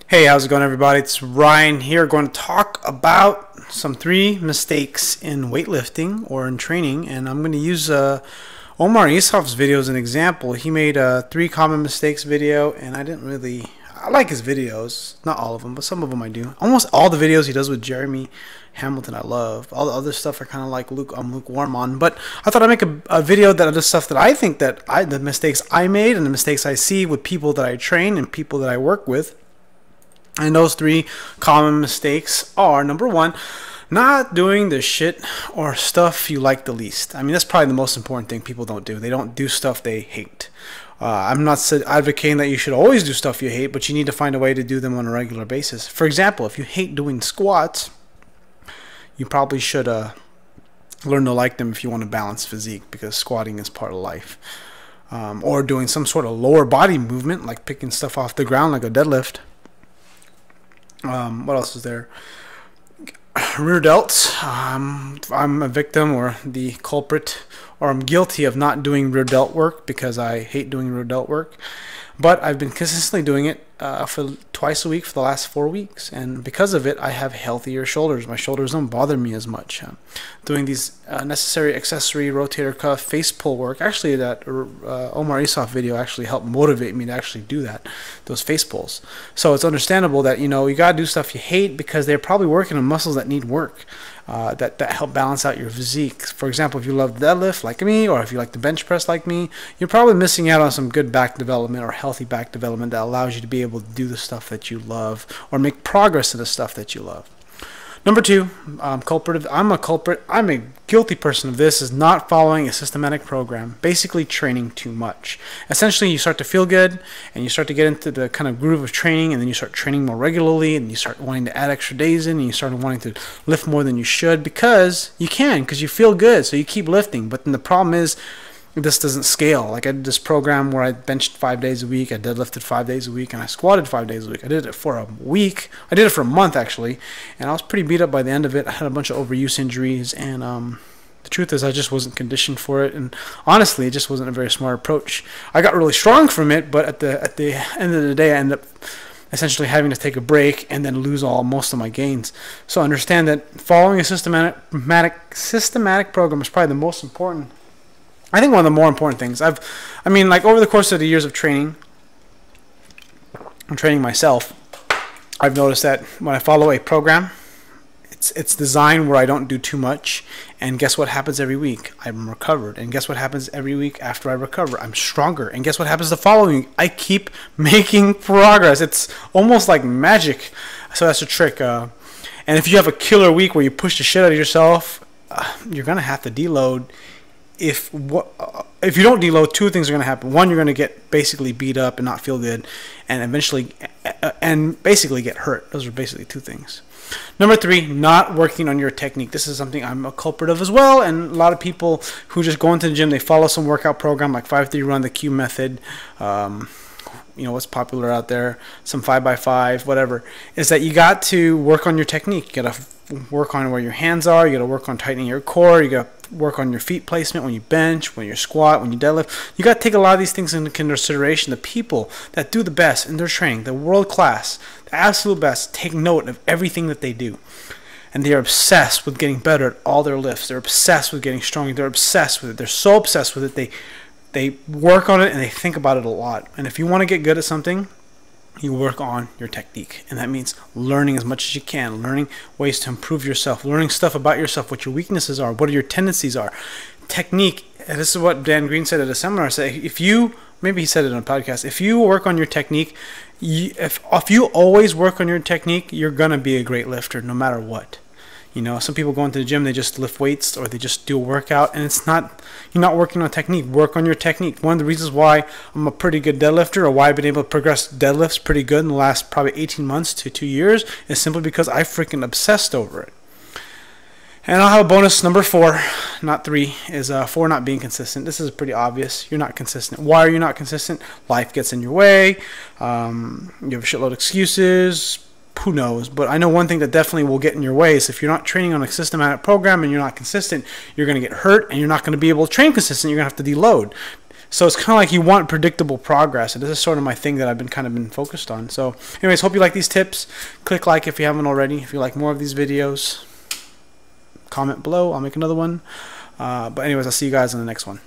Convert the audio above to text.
Hey, how's it going, everybody? It's Ryan here, going to talk about some 3 mistakes in weightlifting or in training, and I'm going to use Omar Isuf's video as an example. He made a 3 common mistakes video, and I like his videos, not all of them, but some of them I do. Almost all the videos he does with Jeremy Hamilton I love. All the other stuff I kind of like I'm lukewarm on, but I thought I'd make a video that the stuff that I think the mistakes I made and the mistakes I see with people that I train and people that I work with. And those 3 common mistakes are, number 1, not doing the shit or stuff you like the least. I mean, that's probably the most important thing people don't do. They don't do stuff they hate. I'm not advocating that you should always do stuff you hate, but you need to find a way to do them on a regular basis. For example, if you hate doing squats, you probably should learn to like them if you want to balance physique, because squatting is part of life. Or doing some sort of lower body movement, like picking stuff off the ground like a deadlift. What else is there? Rear delts. I'm a victim or the culprit, or I'm guilty of not doing rear delt work because I hate doing rear delt work. But I've been consistently doing it for twice a week for the last 4 weeks, and because of it, I have healthier shoulders. My shoulders don't bother me as much. Doing these necessary accessory rotator cuff face pull work. Actually, that Omar Isuf video actually helped motivate me to actually do that, those face pulls. So it's understandable that you gotta do stuff you hate because they're probably working on muscles that need work. That help balance out your physique. For example, if you love deadlift like me, or if you like the bench press like me, you're probably missing out on some good back development or healthy back development that allows you to be able to do the stuff that you love or make progress in the stuff that you love. Number 2, I'm a culprit. I'm a guilty person of this, is not following a systematic program, basically training too much. Essentially, you start to feel good, and you start to get into the kind of groove of training, and then you start training more regularly, and you start wanting to add extra days in, and you start wanting to lift more than you should because you can, because you feel good, so you keep lifting. But then the problem is, this doesn't scale. Like, I did this program where I benched 5 days a week, I deadlifted 5 days a week, and I squatted 5 days a week. I did it for a week. I did it for a month, actually, and I was pretty beat up by the end of it. I had a bunch of overuse injuries, and the truth is I just wasn't conditioned for it, and honestly, it just wasn't a very smart approach. I got really strong from it, but at the end of the day, I ended up essentially having to take a break and then lose most of my gains. So understand that following a systematic program is probably the most important. I think one of the more important things. I mean, like, over the course of the years of training, I'm training myself, I've noticed that when I follow a program, it's designed where I don't do too much, and guess what happens every week? I'm recovered, and guess what happens every week after I recover? I'm stronger, and guess what happens the following week? I keep making progress. It's almost like magic. So that's a trick. And if you have a killer week where you push the shit out of yourself, you're gonna have to deload. If you don't deload, 2 things are going to happen. 1, you're going to get basically beat up and not feel good, and eventually basically get hurt. Those are basically 2 things. Number 3, not working on your technique. This is something I'm a culprit of as well, and a lot of people who just go into the gym, they follow some workout program like 5-3 run, the Q method, what's popular out there, some 5x5, whatever, is that you got to work on your technique. You got to work on where your hands are. You got to work on tightening your core. You got to work on your feet placement when you bench, when you squat, when you deadlift. You got to take a lot of these things into consideration. The people that do the best in their training, the world class, the absolute best, take note of everything that they do. And they are obsessed with getting better at all their lifts. They're obsessed with getting stronger. They're obsessed with it. They're so obsessed with it, they work on it and they think about it a lot. And if you want to get good at something, you work on your technique, and that means learning as much as you can, learning ways to improve yourself, learning stuff about yourself, what your weaknesses are, what your tendencies are. Technique, and this is what Dan Green said at a seminar. Maybe he said it on a podcast, if you work on your technique, if you always work on your technique, you're gonna be a great lifter no matter what. Some people go into the gym, they just lift weights or they just do a workout, and you're not working on technique. Work on your technique. One of the reasons why I'm a pretty good deadlifter, or why I've been able to progress deadlifts pretty good in the last probably 18 months to 2 years, is simply because I freaking obsessed over it. And I'll have a bonus, number 4, not 3, is 4, not being consistent. This is pretty obvious. You're not consistent. Why are you not consistent? Life gets in your way. You have a shitload of excuses. Who knows? But I know one thing that definitely will get in your way is if you're not training on a systematic program and you're not consistent, you're going to get hurt, and you're not going to be able to train consistent. You're going to have to deload. So it's kind of like you want predictable progress, and this is sort of my thing that I've been kind of been focused on. So anyways, hope you like these tips. Click like if you haven't already. If you like more of these videos, comment below. I'll make another one. But anyways, I'll see you guys in the next one.